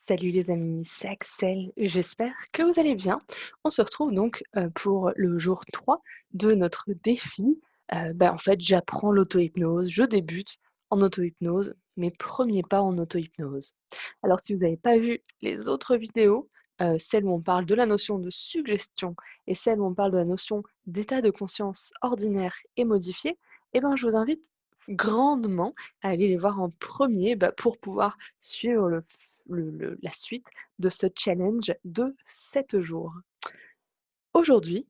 Salut les amis, c'est Axel, j'espère que vous allez bien. On se retrouve donc pour le jour 3 de notre défi. En fait, j'apprends l'auto-hypnose, je débute en auto-hypnose, mes premiers pas en auto-hypnose. Alors si vous n'avez pas vu les autres vidéos, celles où on parle de la notion de suggestion et celles où on parle de la notion d'état de conscience ordinaire et modifié, je vous invite grandement à aller les voir en premier pour pouvoir suivre la suite de ce challenge de 7 jours. Aujourd'hui,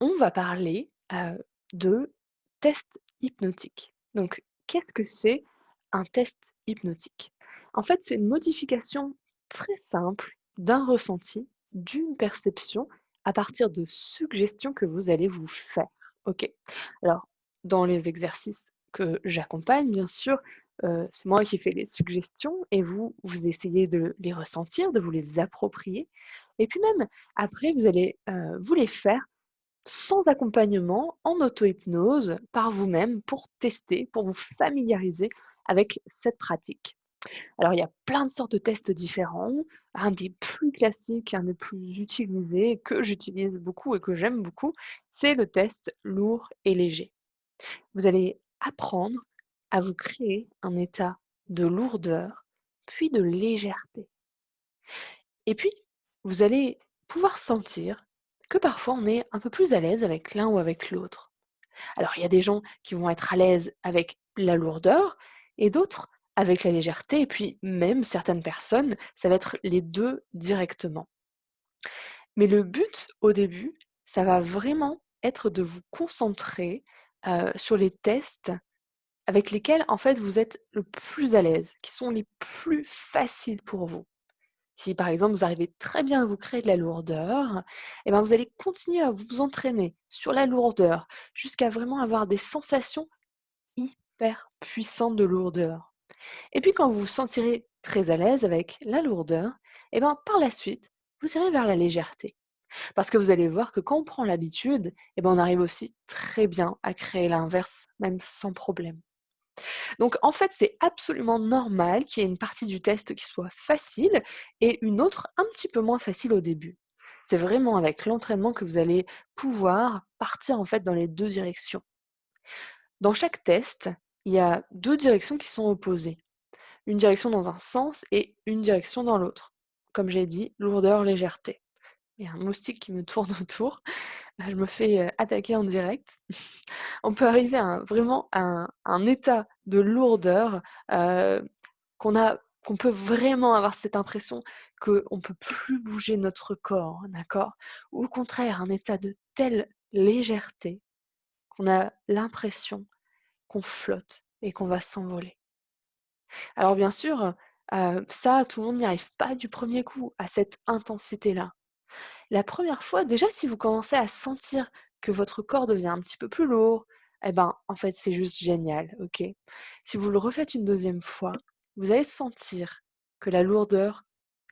on va parler de test hypnotique. Donc, qu'est-ce que c'est un test hypnotique? En fait, c'est une modification très simple d'un ressenti, d'une perception à partir de suggestions que vous allez vous faire. Ok. Alors, dans les exercices que j'accompagne, bien sûr, c'est moi qui fais les suggestions et vous essayez de les ressentir, de vous les approprier. Et puis même, après, vous allez vous les faire sans accompagnement, en auto-hypnose, par vous-même, pour tester, pour vous familiariser avec cette pratique. Alors, il y a plein de sortes de tests différents. Un des plus classiques, un des plus utilisés, que j'utilise beaucoup et que j'aime beaucoup, c'est le test lourd et léger. Vous allez apprendre à vous créer un état de lourdeur, puis de légèreté. Et puis, vous allez pouvoir sentir que parfois on est un peu plus à l'aise avec l'un ou avec l'autre. Alors, il y a des gens qui vont être à l'aise avec la lourdeur et d'autres avec la légèreté. Et puis, même certaines personnes, ça va être les deux directement. Mais le but, au début, ça va vraiment être de vous concentrer sur les tests avec lesquels, en fait, vous êtes le plus à l'aise, qui sont les plus faciles pour vous. Si par exemple vous arrivez très bien à vous créer de la lourdeur, vous allez continuer à vous entraîner sur la lourdeur jusqu'à vraiment avoir des sensations hyper puissantes de lourdeur. Et puis quand vous vous sentirez très à l'aise avec la lourdeur, par la suite, vous irez vers la légèreté. Parce que vous allez voir que quand on prend l'habitude, on arrive aussi très bien à créer l'inverse, même sans problème. Donc en fait, c'est absolument normal qu'il y ait une partie du test qui soit facile et une autre un petit peu moins facile au début. C'est vraiment avec l'entraînement que vous allez pouvoir partir en fait dans les deux directions. Dans chaque test, il y a deux directions qui sont opposées. Une direction dans un sens et une direction dans l'autre. Comme j'ai dit, lourdeur, légèreté. Il y a un moustique qui me tourne autour. Je me fais attaquer en direct. On peut arriver vraiment à un état de lourdeur heu, qu'on peut vraiment avoir cette impression qu'on ne peut plus bouger notre corps, d'accord? Ou au contraire, un état de telle légèreté qu'on a l'impression qu'on flotte et qu'on va s'envoler. Alors bien sûr, ça, tout le monde n'y arrive pas du premier coup, à cette intensité-là. La première fois, déjà, si vous commencez à sentir que votre corps devient un petit peu plus lourd, en fait, c'est juste génial, OK? Si vous le refaites une deuxième fois, vous allez sentir que la lourdeur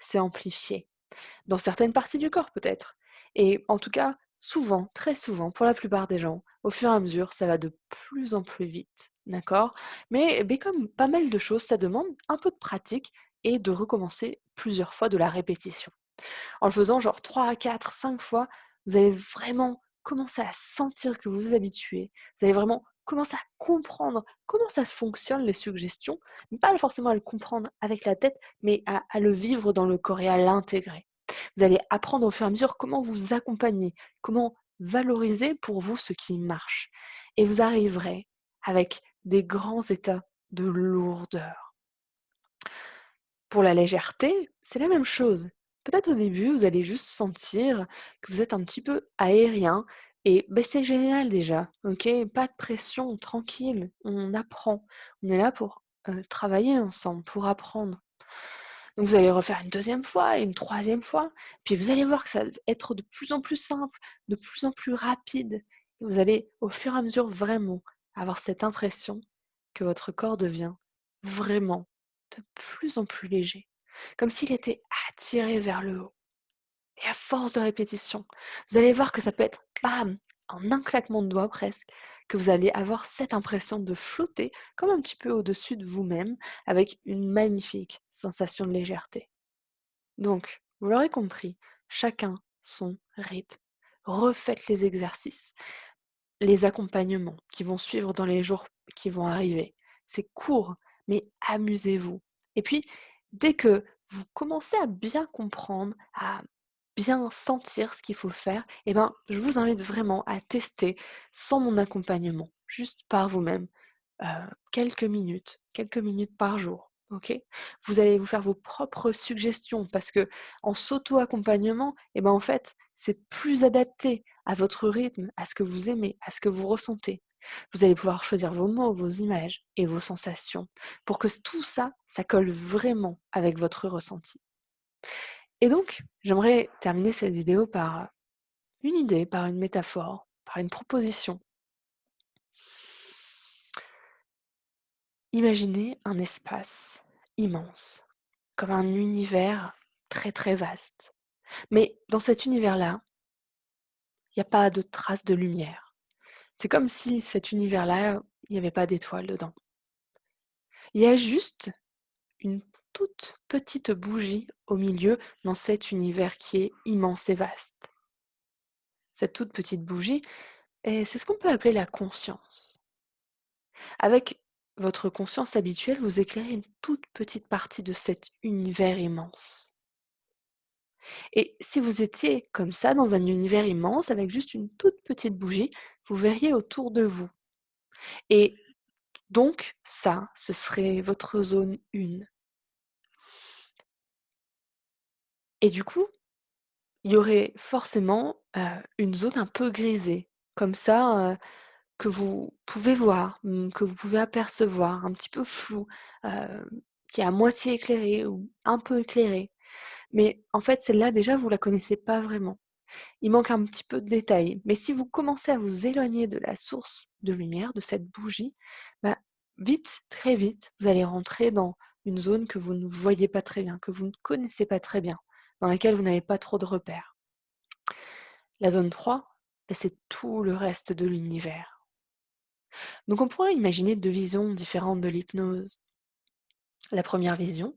s'est amplifiée, dans certaines parties du corps peut-être. Et en tout cas, souvent, très souvent, pour la plupart des gens, au fur et à mesure, ça va de plus en plus vite, d'accord? Mais comme pas mal de choses, ça demande un peu de pratique et de recommencer plusieurs fois de la répétition. En le faisant genre 3, 4, 5 fois, vous allez vraiment commencer à sentir que vous vous habituez. Vous allez vraiment commencer à comprendre comment ça fonctionne les suggestions, mais pas forcément à le comprendre avec la tête, mais à le vivre dans le corps et à l'intégrer. Vous allez apprendre au fur et à mesure comment vous accompagner, comment valoriser pour vous ce qui marche. Et vous arriverez avec des grands états de lourdeur. Pour la légèreté, c'est la même chose. Peut-être au début, vous allez juste sentir que vous êtes un petit peu aérien et c'est génial déjà, OK? Pas de pression, tranquille, on apprend. On est là pour, travailler ensemble, pour apprendre. Donc vous allez refaire une deuxième fois et une troisième fois, puis vous allez voir que ça va être de plus en plus simple, de plus en plus rapide. Et vous allez, au fur et à mesure, vraiment avoir cette impression que votre corps devient vraiment de plus en plus léger, comme s'il était attiré vers le haut. Et à force de répétition, vous allez voir que ça peut être bam, en un claquement de doigts presque, que vous allez avoir cette impression de flotter comme un petit peu au-dessus de vous-même avec une magnifique sensation de légèreté. Donc, vous l'aurez compris, chacun son rythme. Refaites les exercices, les accompagnements qui vont suivre dans les jours qui vont arriver. C'est court, mais amusez-vous. Et puis, dès que vous commencez à bien comprendre, à bien sentir ce qu'il faut faire, eh ben, je vous invite vraiment à tester sans mon accompagnement, juste par vous-même, heu, quelques minutes par jour, OK? Vous allez vous faire vos propres suggestions parce que en s'auto-accompagnement, eh ben, en fait, c'est plus adapté à votre rythme, à ce que vous aimez, à ce que vous ressentez. Vous allez pouvoir choisir vos mots, vos images et vos sensations pour que tout ça, ça colle vraiment avec votre ressenti. Et donc, j'aimerais terminer cette vidéo par une idée, par une métaphore, par une proposition. Imaginez un espace immense, comme un univers très très vaste. Mais dans cet univers-là, il n'y a pas de trace de lumière. C'est comme si cet univers-là, il n'y avait pas d'étoiles dedans. Il y a juste une toute petite bougie au milieu dans cet univers qui est immense et vaste. Cette toute petite bougie, c'est ce qu'on peut appeler la conscience. Avec votre conscience habituelle, vous éclairez une toute petite partie de cet univers immense. Et si vous étiez comme ça dans un univers immense avec juste une toute petite bougie, vous verriez autour de vous. Et donc ça, ce serait votre zone 1. Et du coup, il y aurait forcément, une zone un peu grisée, comme ça, que vous pouvez voir, que vous pouvez apercevoir, un petit peu floue, heu, qui est à moitié éclairée ou un peu éclairée. Mais en fait, celle-là, déjà, vous la connaissez pas vraiment. Il manque un petit peu de détails. Mais si vous commencez à vous éloigner de la source de lumière, de cette bougie, bah, vite, très vite, vous allez rentrer dans une zone que vous ne voyez pas très bien, que vous ne connaissez pas très bien, dans laquelle vous n'avez pas trop de repères. La zone 3, bah, c'est tout le reste de l'univers. Donc on pourrait imaginer 2 visions différentes de l'hypnose. La première vision,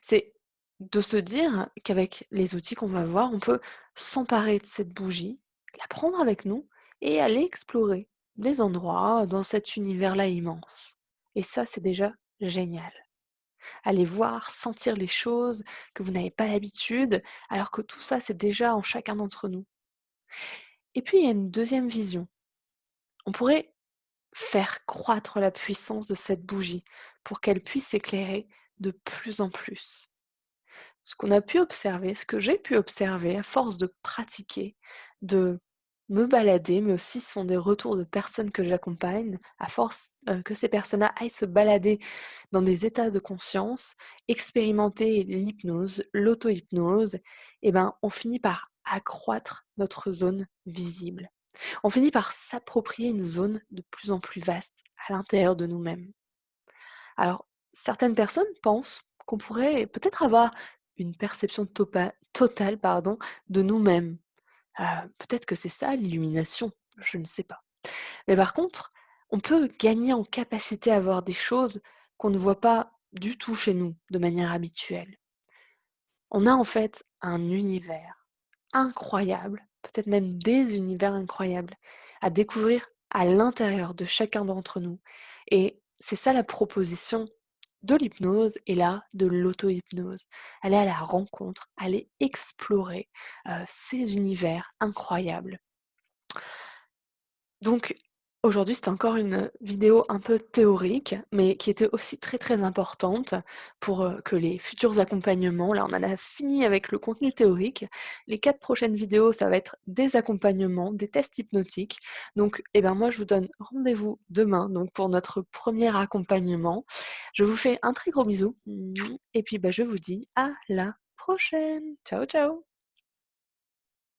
c'est de se dire qu'avec les outils qu'on va voir, on peut s'emparer de cette bougie, la prendre avec nous et aller explorer des endroits dans cet univers-là immense. Et ça, c'est déjà génial. Aller voir, sentir les choses que vous n'avez pas l'habitude, alors que tout ça, c'est déjà en chacun d'entre nous. Et puis, il y a une deuxième vision. On pourrait faire croître la puissance de cette bougie pour qu'elle puisse éclairer de plus en plus. Ce qu'on a pu observer, ce que j'ai pu observer à force de pratiquer, de me balader, mais aussi ce sont des retours de personnes que j'accompagne, à force que ces personnes-là aillent se balader dans des états de conscience, expérimenter l'hypnose, l'auto-hypnose, et ben on finit par accroître notre zone visible. On finit par s'approprier une zone de plus en plus vaste à l'intérieur de nous-mêmes. Alors, certaines personnes pensent qu'on pourrait peut-être avoir une perception totale pardon, de nous-mêmes. Peut-être que c'est ça l'illumination, je ne sais pas. Mais par contre, on peut gagner en capacité à voir des choses qu'on ne voit pas du tout chez nous de manière habituelle. On a en fait un univers incroyable, peut-être même des univers incroyables, à découvrir à l'intérieur de chacun d'entre nous. Et c'est ça la proposition de l'hypnose et là de l'auto-hypnose. Aller à la rencontre, aller explorer ces univers incroyables. Donc aujourd'hui, c'était encore une vidéo un peu théorique, mais qui était aussi très, très importante pour, que les futurs accompagnements là, on en a fini avec le contenu théorique. Les 4 prochaines vidéos, ça va être des accompagnements, des tests hypnotiques. Donc eh ben, moi, je vous donne rendez-vous demain, donc pour notre premier accompagnement. Je vous fais un très gros bisou, et puis, bah, je vous dis à la prochaine. Ciao, ciao.